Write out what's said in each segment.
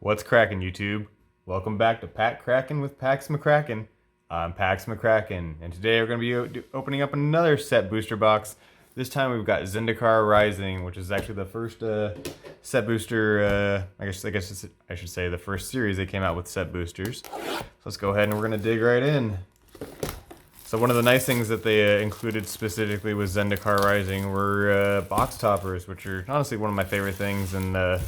What's cracking, YouTube? Welcome back to Pack Crackin with Pax McCrackin. I'm Pax McCrackin, and today we're going to be opening up another set booster box. This time we've got Zendikar Rising, which is actually the first set booster. I guess I should say the first series they came out with set boosters. So let's go ahead and we're going to dig right in. So one of the nice things that they included specifically with Zendikar Rising were box toppers, which are honestly one of my favorite things, and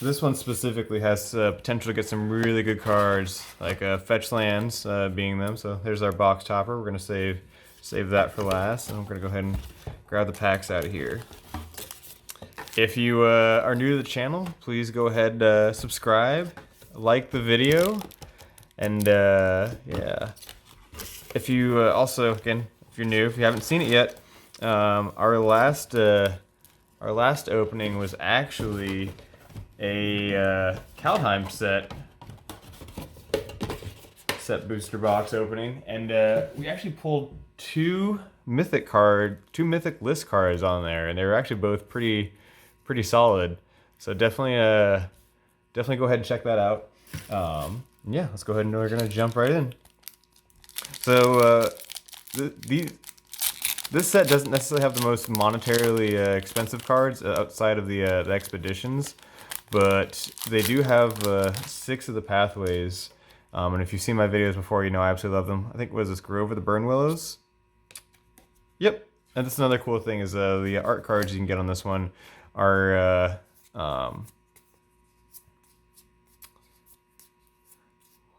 this one specifically has potential to get some really good cards, like fetch lands being them. So there's our box topper. We're gonna save that for last, and we're gonna go ahead and grab the packs out of here. If you are new to the channel, please go ahead, subscribe, like the video, and yeah. If you also, again, if you're new, if you haven't seen it yet, our last opening was actually a Kaldheim set booster box opening, and we actually pulled two mythic list cards on there, and they were actually both pretty solid. So definitely go ahead and check that out. Yeah, let's go ahead and we're gonna jump right in. So this set doesn't necessarily have the most monetarily expensive cards outside of the expeditions, but they do have 6 of the pathways. And if you've seen my videos before, you know I absolutely love them. I think, was this Grove of the Burn Willows? Yep. And that's another cool thing is the art cards you can get on this one are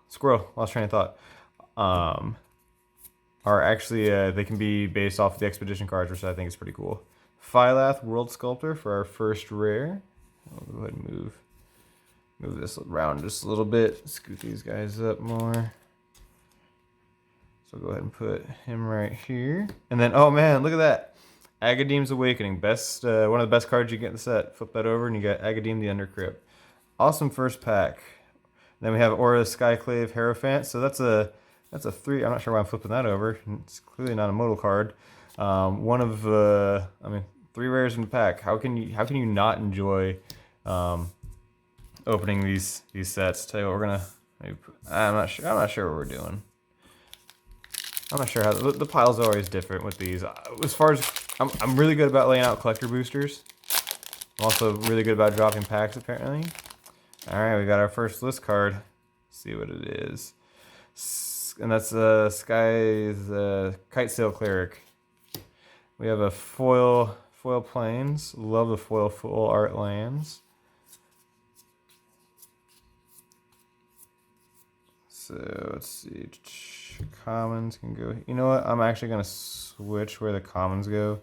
squirrel, lost train of thought. Are actually they can be based off of the expedition cards, which I think is pretty cool. Phylath World Sculptor for our first rare. I'll go ahead and move this around just a little bit, scoot these guys up more. So go ahead and put him right here. And then, oh man, look at that. Agadeem's Awakening, best one of the best cards you get in the set. Flip that over and you got Agadeem the Undercrypt. Awesome first pack. Then we have Aura Skyclave Hierophant. So that's a 3. I'm not sure why I'm flipping that over. It's clearly not a modal card. One of 3 rares in the pack. How can you not enjoy opening these sets? Tell you what, we're gonna maybe I'm not sure what we're doing. I'm not sure how the piles are always different with these. As far as I'm really good about laying out collector boosters. I'm also really good about dropping packs apparently. All right, we got our first list card. Let's see what it is. And that's Sky's Kitesail Cleric. We have a foil planes. Love the foil full art lands. So let's see. Commons can go. You know what? I'm actually gonna switch where the commons go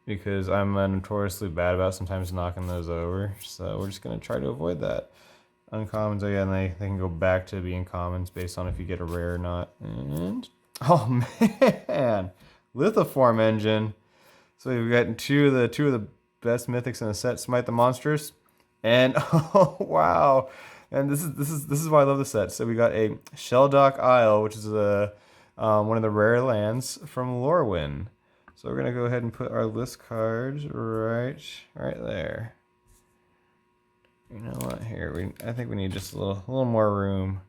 because I'm notoriously bad about sometimes knocking those over. So we're just gonna try to avoid that. Uncommons, oh yeah, and they can go back to being commons based on if you get a rare or not. And oh man, Lithoform Engine. So we've got two of the best mythics in the set. Smite the Monstrous, and oh wow, and this is why I love the set. So we got a Shelldock Isle, which is one of the rare lands from Lorwyn. So we're gonna go ahead and put our list cards right there. You know what? Here I think we need just a little more room.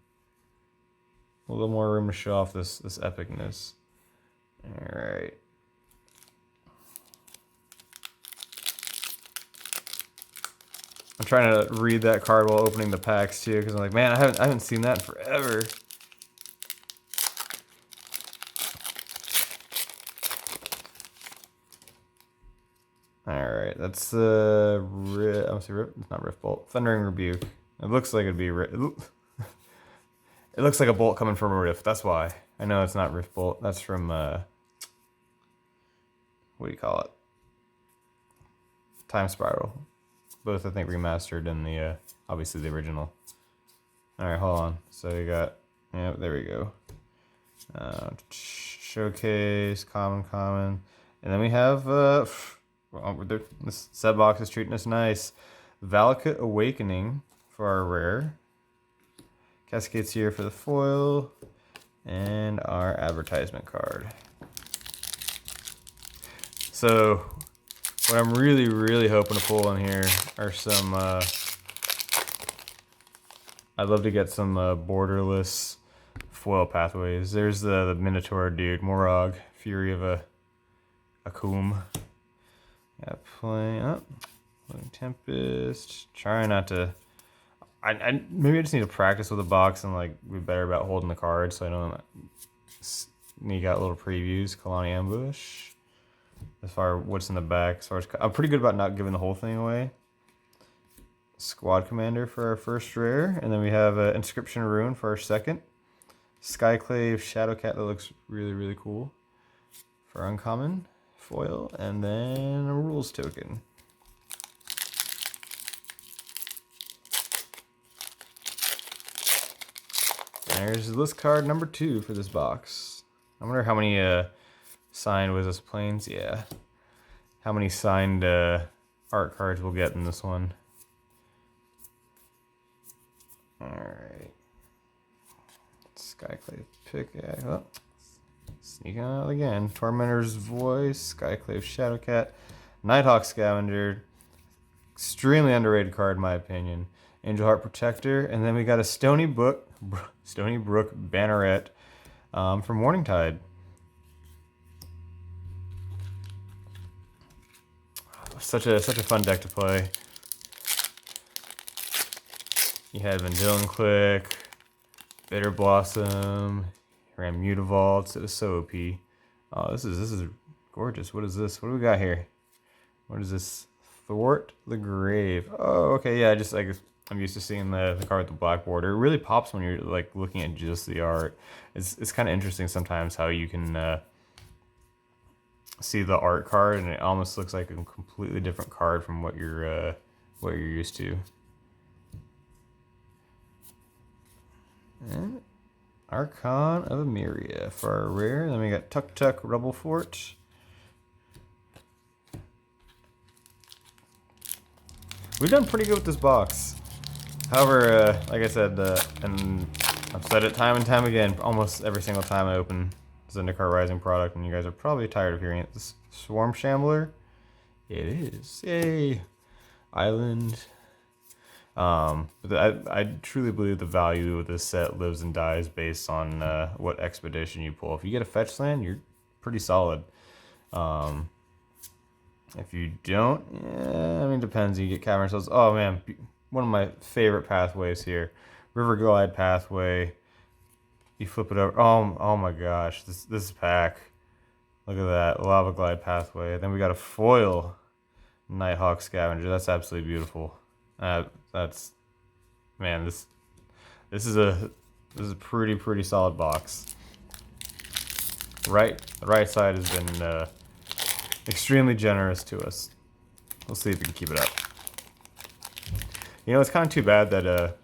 A little more room to show off this epicness. All right. I'm trying to read that card while opening the packs too, because I'm like, man, I haven't seen that in forever. All right, that's it's not Rift Bolt. Thundering Rebuke. It looks like it'd be it looks like a bolt coming from a rift. That's why. I know it's not Rift Bolt. That's from what do you call it? Time Spiral. Both I think remastered in the obviously the original. All right, hold on. So we got there we go. Showcase common, and then we have this set box is treating us nice. Valakut Awakening for our rare. Cascades here for the foil. And our advertisement card. So what I'm really hoping to pull in here are some I'd love to get some borderless foil pathways. There's the Minotaur dude, Morog, Fury of a Akum. Yeah, playing up. Tempest. Trying not to. Maybe I just need to practice with the box and like be better about holding the cards so I don't sneak out little previews. Kalani Ambush. As far as what's in the back, as far as I'm pretty good about not giving the whole thing away. Squad Commander for our first rare, and then we have Inscription Rune for our second. Skyclave Shadowcat that looks really cool for uncommon foil, and then a rules token. There's list card number 2 for this box. I wonder how many signed Wizards Planes. Yeah, how many signed art cards we'll get in this one. Alright. Skyclave Pickaxe. Oh. Sneaking out again. Tormentor's Voice. Skyclave Shadowcat. Nighthawk Scavenger. Extremely underrated card in my opinion. Angel Heart Protector. And then we got a Stony Brook Banneret from Morningtide. Such a fun deck to play. You had Vendilion Click, Bitter Blossom, ran Mutavaults. It was so OP. Oh, this is gorgeous. What is this? What do we got here? What is this? Thwart the Grave. Oh, okay, yeah. I'm used to seeing the card with the black border. It really pops when you're like looking at just the art. It's kind of interesting sometimes how you can see the art card and it almost looks like a completely different card from what you're used to. And Archon of Emeria for our rare. Then we got Tuk Rebel Fort. We've done pretty good with this box. However, like I said, and I've said it time and time again, almost every single time I open Zendikar Rising product, and you guys are probably tired of hearing it. This Swarm Shambler, it is. Yay! Island. But I truly believe the value of this set lives and dies based on what expedition you pull. If you get a fetch land, you're pretty solid. If you don't, yeah, I mean, depends. You get Cavern Souls. Oh man, one of my favorite pathways here, River Glide pathway. You flip it over. Oh my gosh, this is pack. Look at that Lava Glide pathway. Then we got a foil Nighthawk Scavenger. That's absolutely beautiful. That's man. This is a pretty solid box. The right side has been extremely generous to us. We'll see if we can keep it up. You know, it's kind of too bad that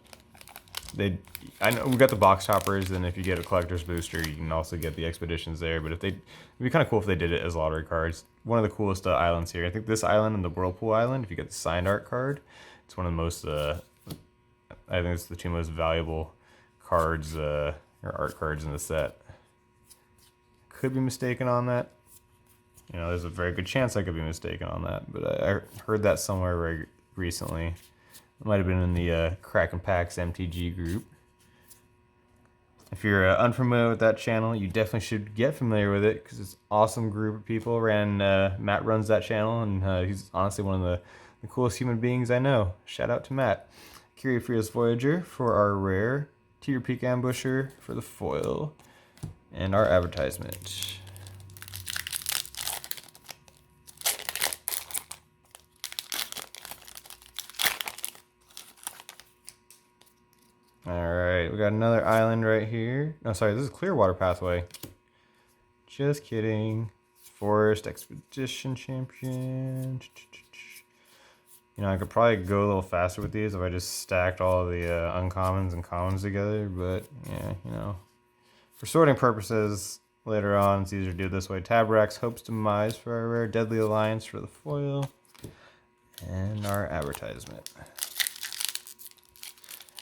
I know we got the box toppers, and if you get a collector's booster, you can also get the expeditions there. But it'd be kind of cool if they did it as lottery cards. One of the coolest islands here. I think this island and the Whirlpool Island. If you get the signed art card, it's one of the most. I think it's the 2 most valuable cards or art cards in the set. Could be mistaken on that. You know, there's a very good chance I could be mistaken on that, but I heard that somewhere very recently. It might have been in the Crackin' Packs MTG group. If you're unfamiliar with that channel, you definitely should get familiar with it because it's an awesome group of people. Matt runs that channel, and he's honestly one of the coolest human beings I know. Shout out to Matt. Curie Frios Voyager for our rare, Teeter Peak Ambusher for the foil, and our advertisement. Alright, we got another island right here. No, sorry, this is Clearwater Pathway. Just kidding. Forest Expedition Champion. You know, I could probably go a little faster with these if I just stacked all the uncommons and commons together, but yeah, you know. For sorting purposes, later on, it's easier to do it this way. Tabrax, Hope's Demise for our rare, Deadly Alliance for the foil, and our advertisement.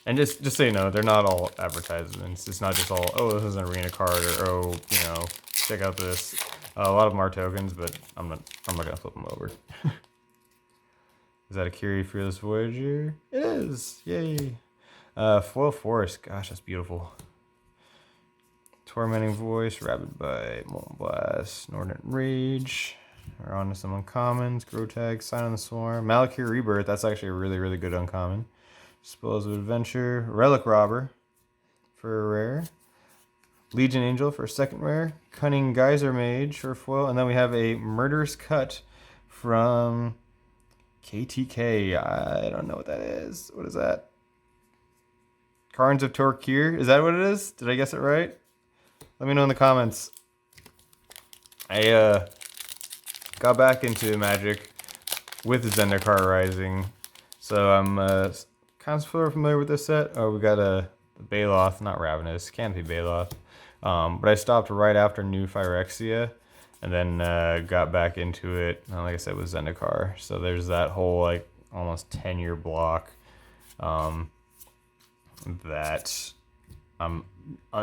And just so you know, they're not all advertisements. It's not just all, oh, this is an arena card, or oh, you know, check out this. A lot of them are tokens, but I'm not gonna flip them over. Is that a Curie Fearless Voyager? It is! Yay! Foil Forest. Gosh, that's beautiful. Tormenting Voice, Rabid Bite, Molten Blast, Northern Rage. We're on to some uncommons. Grotag, Sign on the Swarm. Malakir Rebirth, that's actually a really, really good uncommon. Spoils of Adventure. Relic Robber for a rare. Legion Angel for a second rare. Cunning Geyser Mage for a foil. And then we have a Murderous Cut from KTK. I don't know what that is. What is that? Carns of Torkir. Is that what it is? Did I guess it right? Let me know in the comments. I got back into Magic with Zendikar Rising. So I'm kind of familiar with this set. Oh, we got a Baloth, not Ravenous, Canopy Baloth. But I stopped right after New Phyrexia, and then got back into it, like I said, with Zendikar. So there's that whole like almost 10-year block that I'm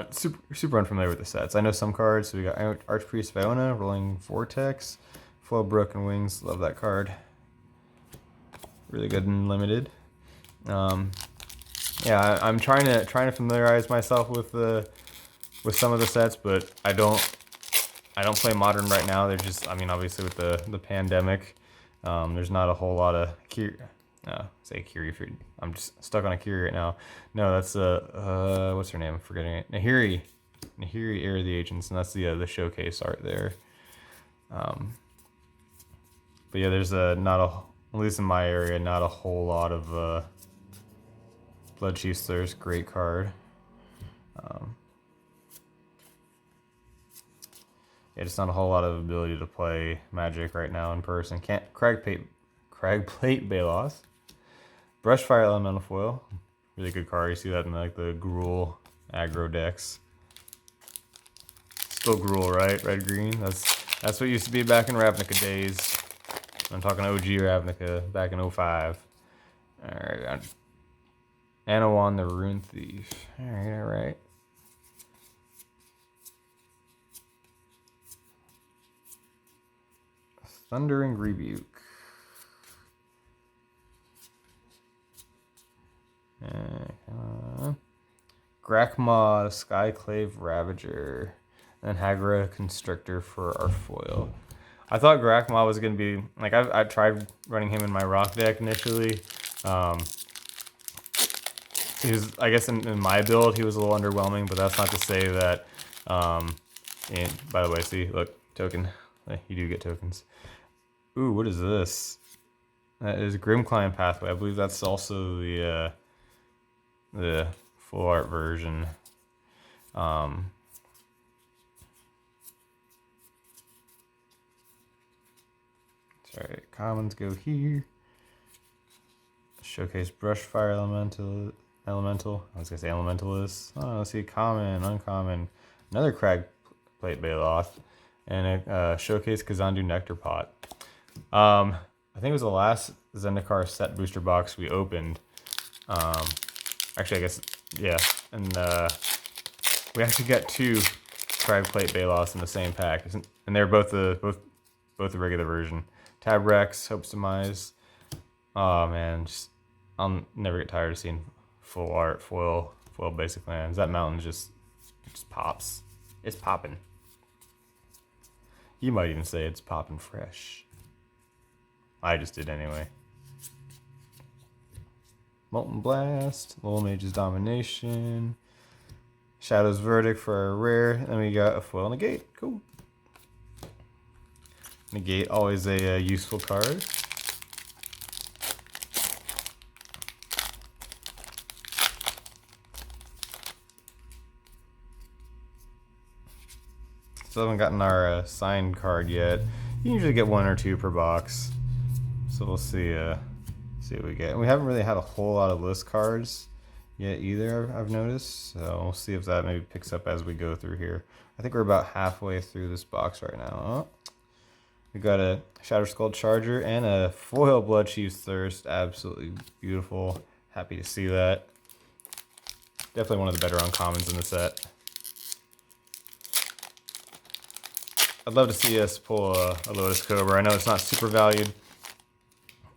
super unfamiliar with the sets. I know some cards. So we got Archpriest Viona, Rolling Vortex, Foil Broken Wings. Love that card. Really good and limited. Yeah, I'm trying to familiarize myself with some of the sets, but I don't play Modern right now. There's just, I mean, obviously with the pandemic, there's not a whole lot of Kiri. I'm just stuck on a Kiri right now. No, that's what's her name? I'm forgetting it. Nahiri, Heir of the Agents, and that's the showcase art there. But yeah, there's not a, at least in my area, not a whole lot of Bloodchief's Thirst. Great card. Yeah, just not a whole lot of ability to play Magic right now in person. Cragplate Baloth. Brushfire Elemental Foil. Really good card. You see that in like the Gruul aggro decks. Still Gruul, right? Red green. That's what used to be back in Ravnica days. I'm talking OG Ravnica back in 05. Alright. Anawan the Rune Thief. Alright. Thundering Rebuke. Grakmaw, Skyclave Ravager, and Hagra Constrictor for our foil. I thought Grakmaw was going to be, like, I tried running him in my rock deck initially. He was, I guess in my build, he was a little underwhelming, but that's not to say that, and by the way, see, look, token. You do get tokens. Ooh, what is this? That is Grimclimb Pathway. I believe that's also the full art version. Sorry, commons go here. Showcase Brushfire Elemental. I was gonna say Elementalist. Oh, let's see, common, uncommon. Another Cragplate Baloth. And a Showcase Kazandu Nectar Pot. I think it was the last Zendikar set booster box we opened. Actually, I guess, yeah. And we actually got two Cragplate Baloths in the same pack. And they're both the regular version. Tabrex, Hope's Demise. Oh man, I'll never get tired of seeing full art, foil basic lands. That mountain just pops. It's popping. You might even say it's popping fresh. I just did anyway. Molten Blast, Lowell Mage's Domination, Shadow's Verdict for a rare, and we got a foil Negate. Cool. Negate, always a useful card. Still haven't gotten our signed card yet. You usually get one or two per box, so we'll see what we get. And we haven't really had a whole lot of list cards yet either, I've noticed. So we'll see if that maybe picks up as we go through here. I think we're about halfway through this box right now. Oh, we got a Shadow Skull Charger and a foil Bloodchief's Thirst. Absolutely beautiful. Happy to see that. Definitely one of the better uncommons in the set. I'd love to see us pull a Lotus Cobra. I know it's not super valued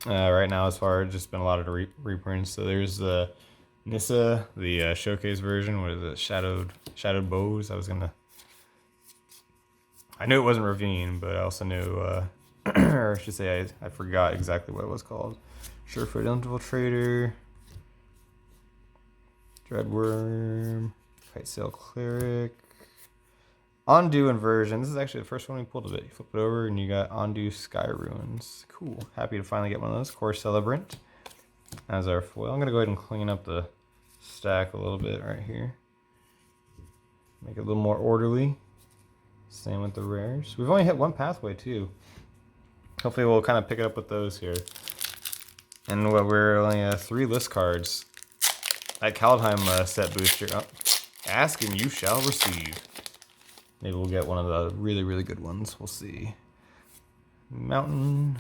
right now as far as just been a lot of reprints. So there's the Nissa, the showcase version, what is it? Shadowed bows. I knew it wasn't Ravine, but I also knew, or I should say, I forgot exactly what it was called. Surefoot Infiltrator, Dreadworm, Kitesail Cleric, Ondu Inversion. This is actually the first one we pulled today. Flip it over and you got Ondu Sky Ruins. Cool. Happy to finally get one of those. Core Celebrant as our foil. I'm going to go ahead and clean up the stack a little bit right here. Make it a little more orderly. Same with the rares. We've only hit one pathway too. Hopefully we'll kind of pick it up with those here. And we're only 3 list cards. That Kaldheim set booster. Oh, ask and you shall receive. Maybe we'll get one of the really, really good ones. We'll see. Mountain.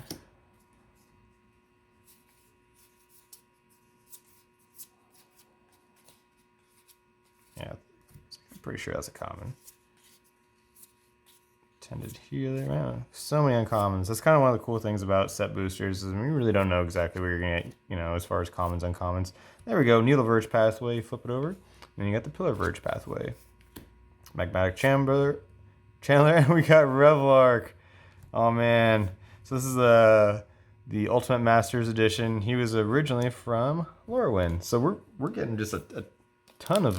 Yeah, I'm pretty sure that's a common. Tended Healer, man, so many uncommons. That's kind of one of the cool things about set boosters is we really don't know exactly what you're gonna get, you know, as far as commons, uncommons. There we go, Needle Verge pathway, flip it over, and then you got the Pillar Verge pathway. Magmatic Chandler, and we got Revelark. Oh man, so this is the Ultimate Masters edition. He was originally from Lorwyn, so we're getting just a ton of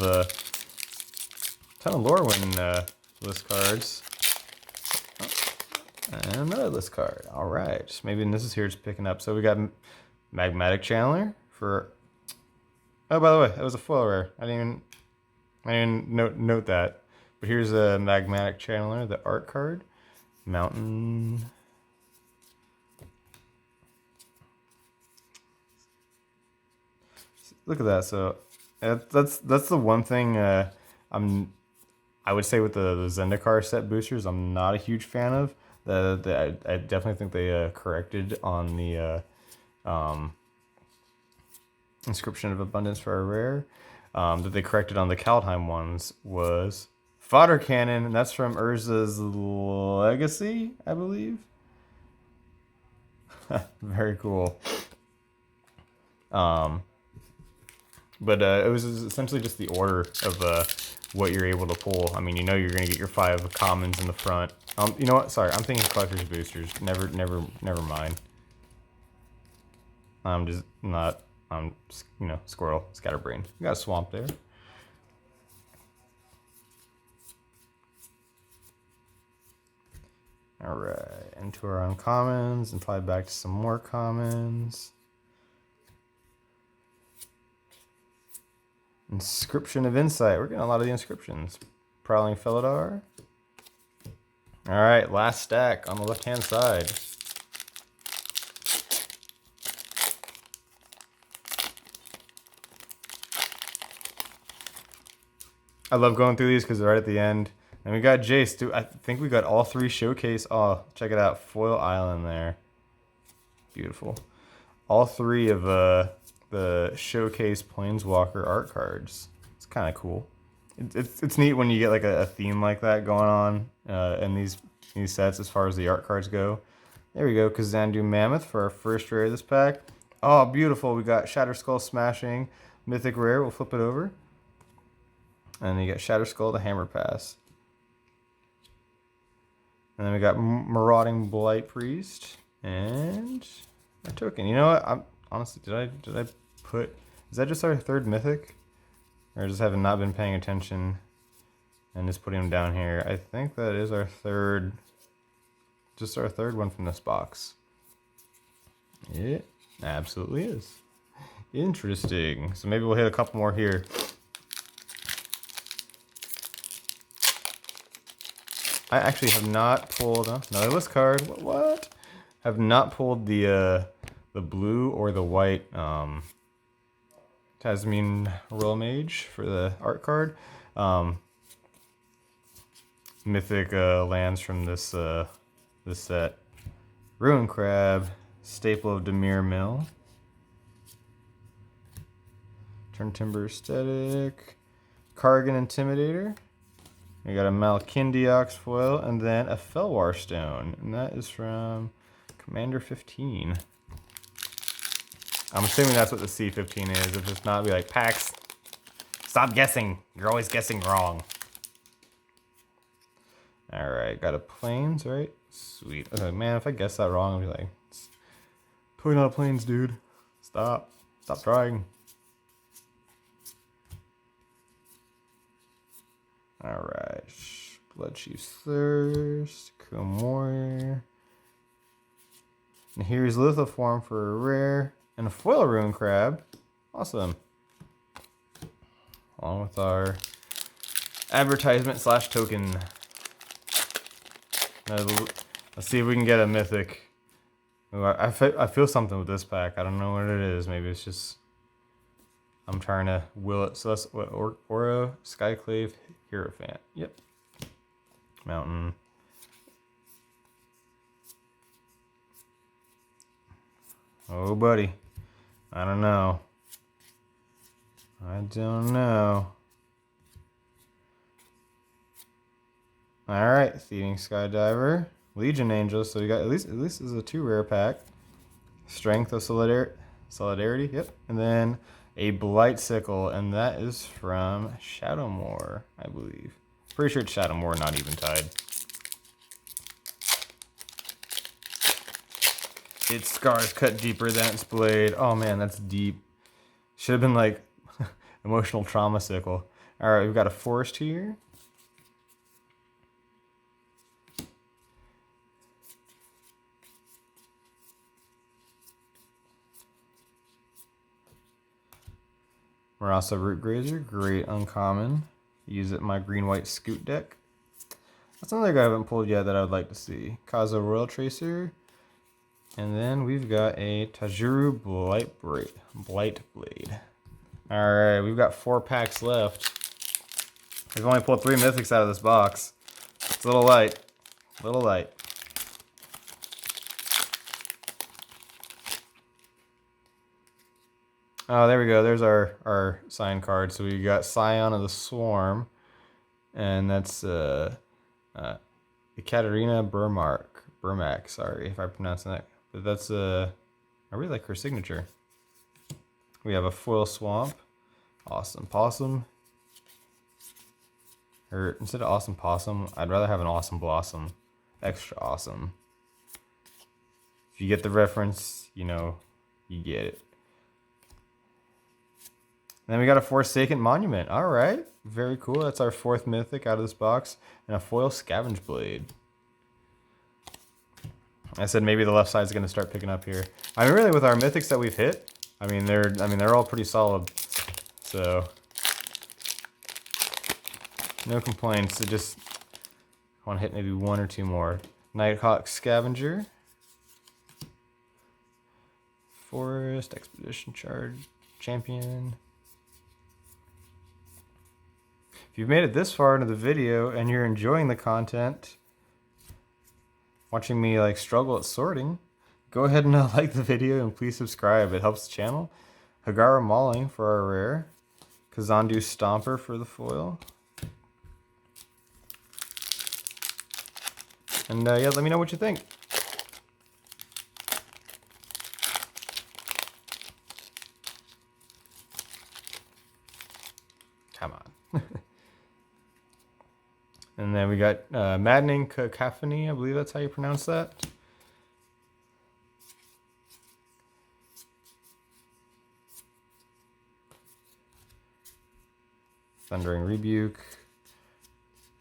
Lorwyn list cards. And another list card. All right, maybe this is here it's picking up. So we got Magmatic Chandler for. Oh, by the way, that was a foil rare. I didn't even note that. But here's a Magmatic Chandler, the art card. Mountain. Look at that. So that's the one thing I would say with the Zendikar set boosters I'm not a huge fan of. I definitely think they corrected on the Inscription of Abundance for a rare. That they corrected on the Kaldheim ones was Fodder Cannon, and that's from Urza's Legacy, I believe. Very cool. But it was essentially just the order of what you're able to pull. I mean, you know you're gonna get your 5 commons in the front. You know what? Sorry, I'm thinking collector's boosters. Never mind. I'm just not. You know, squirrel, scatterbrain. We got a swamp there. All right, into our uncommons and fly back to some more commons. Inscription of Insight. We're getting a lot of the inscriptions. Prowling Felidar. All right, last stack on the left-hand side. I love going through these because they're right at the end. And we got Jace, too. I think we got all 3 showcase. Oh, check it out. Foil Island there. Beautiful. All 3 of the showcase Planeswalker art cards. It's kind of cool. It's neat when you get like a theme like that going on in these sets as far as the art cards go. There we go, Kazandu Mammoth for our first rare of this pack. Oh, beautiful. We got Shatterskull Smashing Mythic Rare. We'll flip it over. And then you got Shatterskull the Hammer Pass. And then we got Marauding Blight Priest and a token. You know what? Honestly, did I put? Is that just our 3rd mythic, or just having not been paying attention and just putting them down here? I think that is our 3rd. Just our 3rd one from this box. It absolutely is. Interesting. So maybe we'll hit a couple more here. I actually have not pulled another list card. What? Have not pulled the blue or the white Tasmine Royal Mage for the art card. Mythic lands from this set. Ruin Crab, Staple of Demir Mill. Turn Timber Aesthetic. Kargan Intimidator. We got a Malkindiox foil, and then a Felwar Stone, and that is from Commander 15. I'm assuming that's what the C15 is. If it's not, be like, Pax, stop guessing. You're always guessing wrong. Alright, got a plains, right? Sweet. Okay, man, if I guess that wrong, I'll be like, it's totally not a plains, dude. Stop. Stop trying. Alright. Blood Chief's Thirst. Chrome Warrior. And here's Lithoform for a rare. And a foil Rune Crab. Awesome. Along with our advertisement / token. Let's see if we can get a mythic. I feel something with this pack. I don't know what it is. Maybe it's just I'm trying to will it. So that's what Aura, Skyclave, Hierophant. Yep. Mountain. Oh, buddy. I don't know. I don't know. Alright, Thieving Skydiver. Legion Angel, so we got at least this is a 2 rare pack. Strength of Solidarity, yep. And then a Blight Sickle, and that is from Shadowmoor, I believe. Pretty sure it's Shadowmoor, not even tied. Its scars cut deeper than its blade. Oh man, that's deep. Should have been like emotional trauma sickle. Alright, we've got a forest here. Marasa Root Grazer, great uncommon. Use it in my green-white Scoot deck. That's another guy I haven't pulled yet that I would like to see. Kazo Royal Tracer. And then we've got a Tajuru Blight Blade. Alright, we've got 4 packs left. We've only pulled 3 mythics out of this box. It's a little light. A little light. Oh, there we go. There's our sign card. So we got Scion of the Swarm. And that's Ekaterina Burmak, sorry if I pronounce that. But that's I really like her signature. We have a Foil Swamp. Awesome Possum. Or instead of Awesome Possum, I'd rather have an Awesome Blossom. Extra awesome. If you get the reference, you know, you get it. Then we got a Forsaken Monument. Alright. Very cool. That's our 4th mythic out of this box. And a foil Scavenge Blade. I said maybe the left side is going to start picking up here. I mean, really, with our mythics that we've hit, they're all pretty solid. So no complaints. I just want to hit maybe 1 or 2 more. Nighthawk Scavenger. Forest Expedition Charge Champion. If you've made it this far into the video and you're enjoying the content, watching me like struggle at sorting, go ahead and like the video and please subscribe. It helps the channel. Hagara Mauling for our rare. Kazandu Stomper for the foil. And yeah, let me know what you think. Come on. And then we got Maddening Cacophony, I believe that's how you pronounce that. Thundering Rebuke.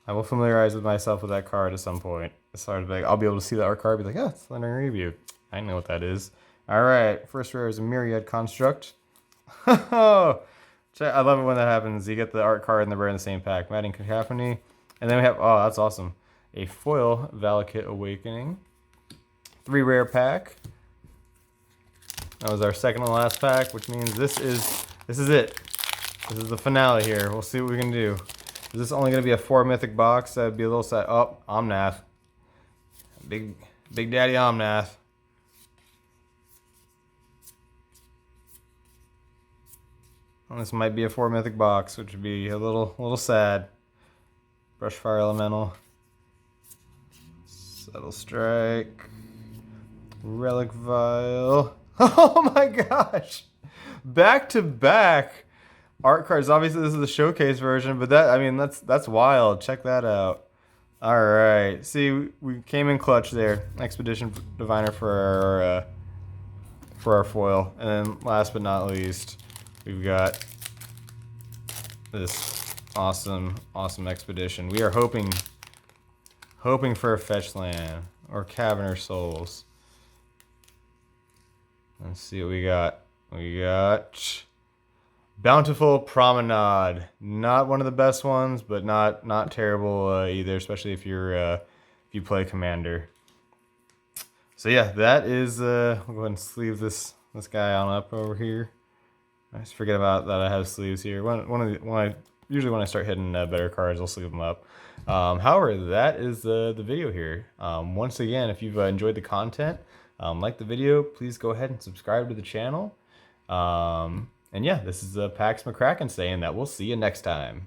I will familiarize with myself with that card at some point. It's hard to be like, I'll be able to see the art card, be like, yeah, it's Thundering Rebuke. I know what that is. Alright, first rare is a Myriad Construct. I love it when that happens. You get the art card and the rare in the same pack. Maddening Cacophony. And then we have, oh, that's awesome. A foil Valakut Awakening. 3 rare pack. That was our second to last pack, which means this is it. This is the finale here. We'll see what we can do. Is this only going to be a 4 mythic box? That'd be a little sad. Oh, Omnath. Big Daddy Omnath. Well, this might be a 4 mythic box, which would be a little sad. Brushfire Elemental. Subtle Strike. Relic Vial. Oh my gosh! Back to back art cards. Obviously, this is the showcase version, but that, I mean, that's wild. Check that out. All right. See, we came in clutch there. Expedition Diviner for our foil, and then last but not least, we've got this awesome expedition. We are hoping for a fetch land or Caverner Souls. Let's see what we got. We got Bountiful Promenade. Not one of the best ones, but not terrible either, especially if you play Commander. So yeah, that is. We'll go ahead and sleeve this guy on up over here. I just forget about that. I have sleeves here. Usually when I start hitting better cards, I'll sleeve them up. However, that is the video here. Once again, if you've enjoyed the content, like the video, please go ahead and subscribe to the channel. And yeah, this is Pax McCrackin saying that we'll see you next time.